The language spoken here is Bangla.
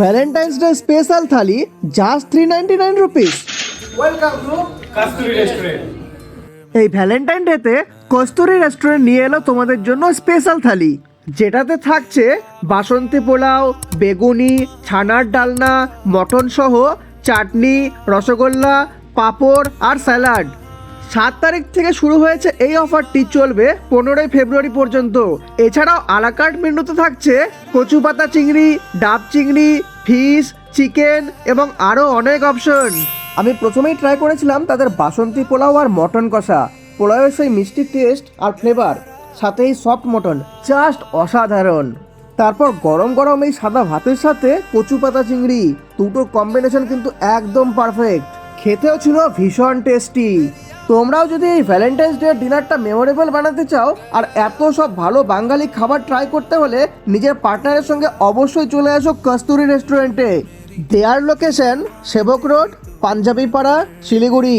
Valentine's day special thali just 399 rupees. Welcome to Kasturi restaurant. এই ভ্যালেন্টাইন ডেতে কস্তুরি রেস্টুরেন্ট নিয়ে এলো তোমাদের জন্য স্পেশাল থালি, যেটাতে থাকছে বাসন্তী পোলাও, বেগুনি, ছানার ডালনা, মটন সহ চাটনি, রসগোল্লা, পাঁপড় আর স্যালাড। 7 তারিখ থেকে শুরু হয়েছে এই অফারটি, চলবে 15ই ফেব্রুয়ারি পর্যন্ত। এছাড়াও আলাকার্ট মেনুতে থাকছে কচু পাতা চিংড়ি, ডাব চিংড়ি, ফিশ, চিকেন এবং আরও অনেক অপশন। আমি প্রথমেই ট্রাই করেছিলাম তাদের বাসন্তী পোলাও আর মটন কষা। পোলাওয়ের সেই মিষ্টি টেস্ট আর ফ্লেভার, সাথে এই সফট মটন, জাস্ট অসাধারণ। তারপর গরম গরম এই সাদা ভাতের সাথে কচু পাতা চিংড়ি, দুটোর কম্বিনেশন কিন্তু একদম পারফেক্ট। খেতেও ছিল ভীষণ টেস্টি। তোমরাও যদি এই ভ্যালেন্টাইন্স ডে ডিনারটা মেমোরেবল বানাতে চাও আর এত সব ভালো বাঙালি খাবার ট্রাই করতে হলে নিজের পার্টনারের সঙ্গে অবশ্যই চলে আসো কস্তুরি রেস্টুরেন্টে। দেয়ার লোকেশন সেবক রোড, পাঞ্জাবি পাড়া, শিলিগুড়ি।